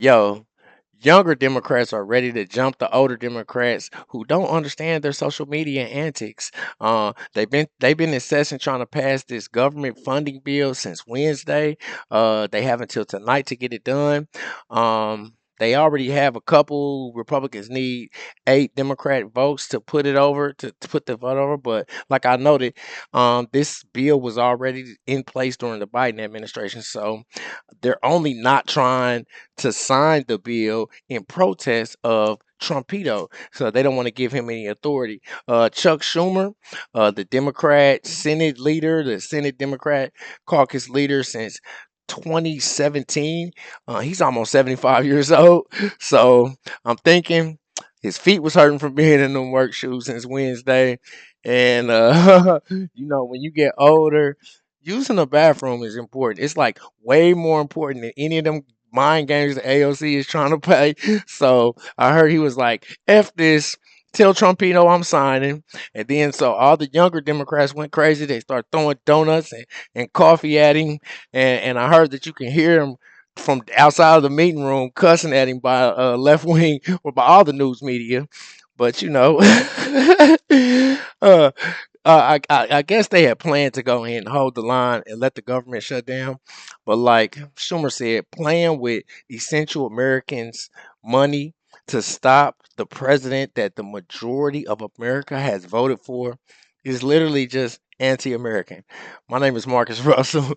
Yo, younger Democrats are ready to jump the older Democrats who don't understand their social media antics. They've been in session trying to pass this government funding bill since Wednesday. They have until tonight to get it done. They already have a couple Republicans need 8 Democratic votes to put it over to put the vote over. But like I noted, this bill was already in place during the Biden administration, so they're only not trying to sign the bill in protest of Trumpito. So they don't want to give him any authority. Chuck Schumer, the Democrat Senate leader, the Senate Democrat caucus leader since 2017. He's almost 75 years old. So I'm thinking his feet was hurting from being in them work shoes since Wednesday. And when you get older, using the bathroom is important. It's like way more important than any of them mind games that AOC is trying to play. So I heard he was like, F this. Tell Trumpino I'm signing. And then so all the younger Democrats went crazy. They start throwing donuts and coffee at him. And I heard that you can hear him from outside of the meeting room cussing at him by left wing or by all the news media. But uh, I guess they had planned to go ahead and hold the line and let the government shut down. But like Schumer said, playing with essential Americans' money to stop the president that the majority of America has voted for is literally just anti-American. My name is Marcus Russell.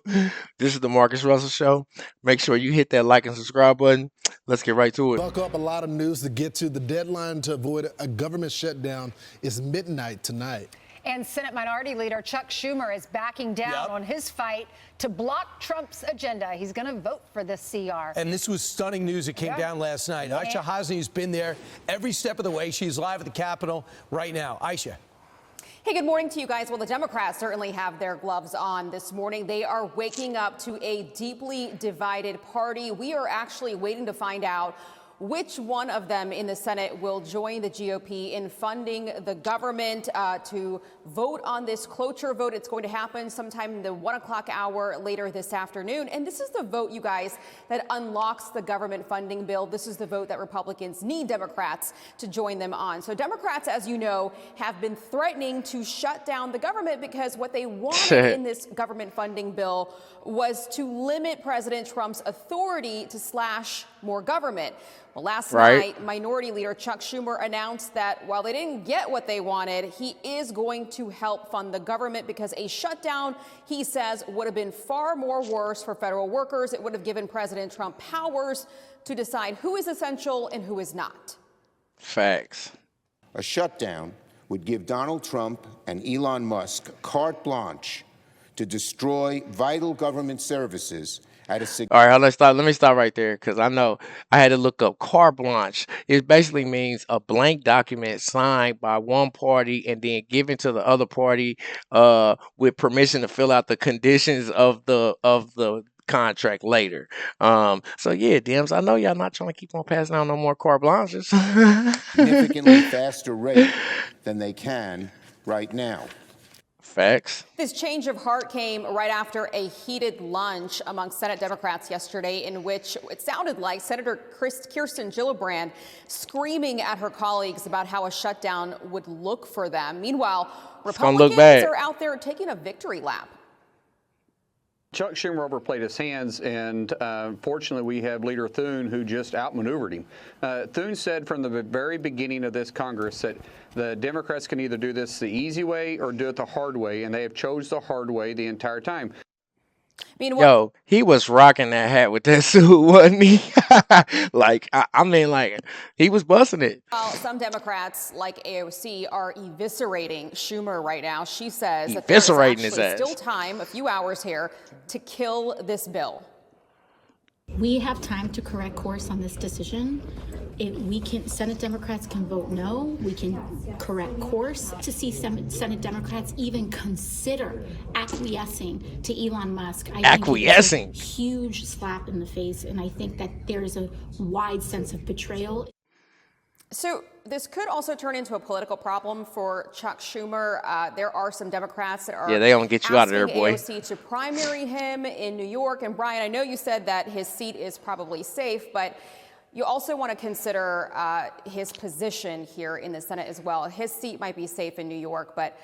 This is the Marcus Russell Show. Make sure you hit that like and subscribe button. Let's get right to it. Buckle up, a lot of news to get to. The deadline to avoid a government shutdown is midnight tonight. And Senate Minority Leader Chuck Schumer is backing down on his fight to block Trump's agenda. He's going to vote for this CR. And this was stunning news that came down last night. Aisha Hasni's been there every step of the way. She's live at the Capitol right now. Aisha. Hey, good morning to you guys. Well, the Democrats certainly have their gloves on this morning. They are waking up to a deeply divided party. We are actually waiting to find out which one of them in the Senate will join the GOP in funding the government to vote on this cloture vote. It's going to happen sometime in the 1 o'clock hour later this afternoon. And this is the vote, you guys, that unlocks the government funding bill. This is the vote that Republicans need Democrats to join them on. So Democrats, as you know, have been threatening to shut down the government because what they wanted in this government funding bill was to limit President Trump's authority to slash more government. Well, last night, Minority Leader Chuck Schumer announced that while they didn't get what they wanted, he is going to help fund the government because a shutdown, he says, would have been far more worse for federal workers. It would have given President Trump powers to decide who is essential and who is not. Facts. A shutdown would give Donald Trump and Elon Musk carte blanche to destroy vital government services at a All right, let's stop. Let me stop right there because I know I had to look up carte blanche. It basically means a blank document signed by one party and then given to the other party with permission to fill out the conditions of the contract later. So yeah, Dems, I know y'all not trying to keep on passing out no more carte blanches. significantly faster rate than they can right now. Facts. This change of heart came right after a heated lunch among Senate Democrats yesterday in which it sounded like Senator Kirsten Gillibrand screaming at her colleagues about how a shutdown would look for them. Meanwhile, Republicans are out there taking a victory lap. Chuck Schumer overplayed his hands, and fortunately, we have Leader Thune who just outmaneuvered him. Thune said from the very beginning of this Congress that the Democrats can either do this the easy way or do it the hard way, and they have chose the hard way the entire time. Yo, he was rocking that hat with that suit, wasn't he? I mean, he was busting it. Well, some Democrats, like AOC, are eviscerating Schumer right now. She says that there is actually still time, a few hours here, to kill this bill. We have time to correct course on this decision. Senate Democrats can vote no. We can correct course. To see Senate Democrats even consider acquiescing to Elon Musk, I think it's a huge slap in the face, and I think that there is a wide sense of betrayal. So this could also turn into a political problem for Chuck Schumer. There are some Democrats that are they gonna get you out of there, boy. AOC to primary him in New York. And Brian, I know you said that his seat is probably safe, but You also want to consider his position here in the Senate as well. His seat might be safe in New York, but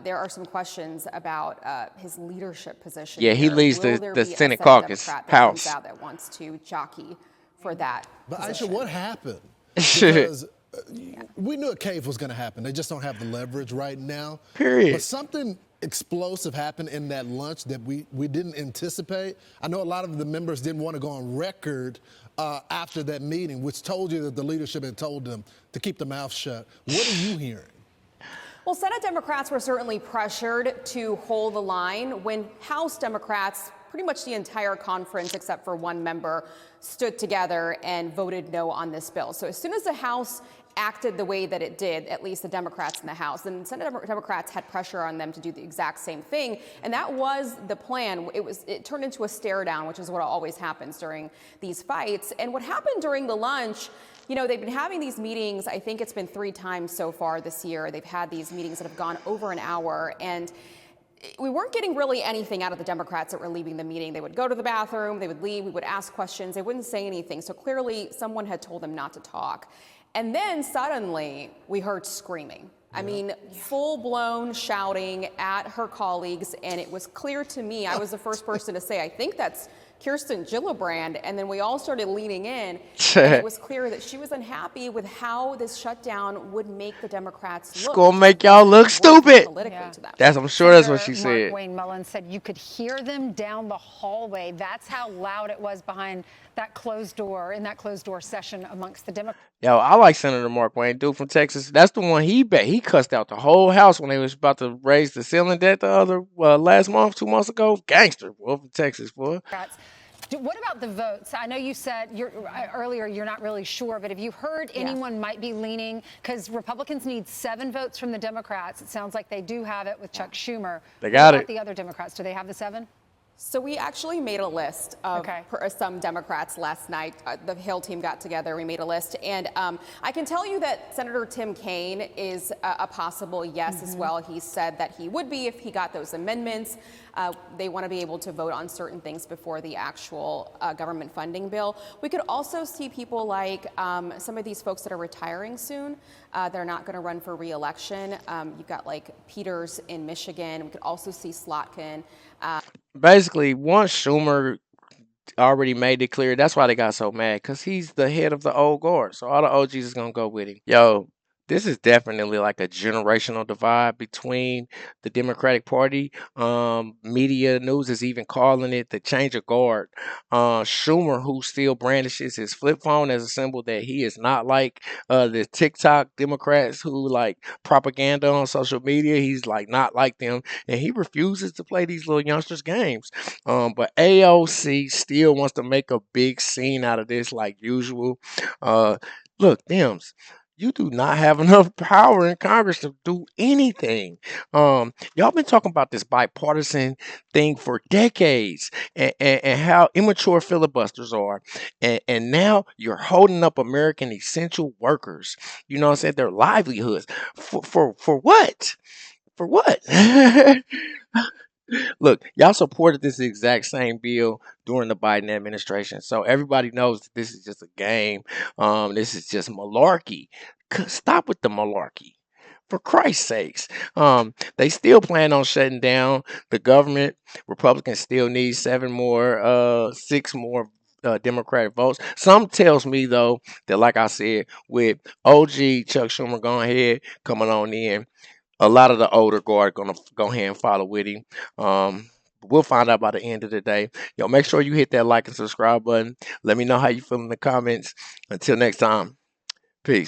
there are some questions about his leadership position. Yeah, he here. leads Will there the be a Senate Senate caucus, Democrat that comes House. out that wants to jockey for that But position? Aisha, what happened? Because we knew a cave was going to happen. They just don't have the leverage right now. Period. But something explosive happened in that lunch that we didn't anticipate. I know a lot of the members didn't want to go on record after that meeting, which told you that the leadership had told them to keep their mouth shut. What are you hearing? Well, Senate Democrats were certainly pressured to hold the line when House Democrats, pretty much the entire conference except for one member, stood together and voted no on this bill. So as soon as the House acted the way that it did, at least the Democrats in the House, and Senate Democrats had pressure on them to do the exact same thing, and that was the plan. It turned into a stare down, which is what always happens during these fights. And what happened during the lunch, you know, they've been having these meetings, I think it's been 3 times so far this year. They've had these meetings that have gone over an hour, and we weren't getting really anything out of the Democrats that were leaving the meeting. They would go to the bathroom, they would leave, we would ask questions, they wouldn't say anything. So clearly someone had told them not to talk. And then suddenly we heard screaming. I mean, full-blown shouting at her colleagues, and it was clear to me, I was the first person to say, I think that's Kirsten Gillibrand, and then we all started leaning in, and it was clear that she was unhappy with how this shutdown would make the Democrats look. It's gonna make y'all look stupid. To them. I'm sure that's what she Senator said. Mark Wayne Mullins said you could hear them down the hallway. That's how loud it was behind that closed door, in that closed door session amongst the Democrats. Yo, I like Senator Mark Wayne, dude from Texas. That's the one he cussed out the whole House when they was about to raise the ceiling debt the other last month, 2 months ago. Gangster, boy, from Texas, boy. What about the votes? I know you said earlier you're not really sure, but have you heard anyone might be leaning? Because Republicans need 7 votes from the Democrats. It sounds like they do have it with Chuck Schumer. They got what about it. the other Democrats? Do they have the 7? So we actually made a list of some Democrats last night. The Hill team got together. We made a list. And I can tell you that Senator Tim Kaine is a possible yes as well. He said that he would be if he got those amendments. They want to be able to vote on certain things before the actual government funding bill. We could also see people like some of these folks that are retiring soon. They're not going to run for re-election. You've got like Peters in Michigan. We could also see Slotkin. Basically, once Schumer already made it clear, that's why they got so mad, because he's the head of the old guard. So all the OGs is going to go with him. Yo, this is definitely like a generational divide between the Democratic Party. Media news is even calling it the change of guard. Schumer, who still brandishes his flip phone as a symbol that he is not like the TikTok Democrats who like propaganda on social media. He's like not like them, and he refuses to play these little youngsters' games. But AOC still wants to make a big scene out of this, like usual. Look, Dems, you do not have enough power in Congress to do anything. Y'all been talking about this bipartisan thing for decades and how immature filibusters are. And now you're holding up American essential workers. You know what I'm saying? Their livelihoods. For what? For what? Look, y'all supported this exact same bill during the Biden administration, so everybody knows that this is just a game. This is just malarkey. Stop with the malarkey, for Christ's sakes. They still plan on shutting down the government. Republicans still need 6 more Democratic votes. Some tells me though that, like I said, with OG Chuck Schumer going ahead, coming on in, a lot of the older guard gonna go ahead and follow with him. We'll find out by the end of the day. Yo, make sure you hit that like and subscribe button. Let me know how you feel in the comments. Until next time.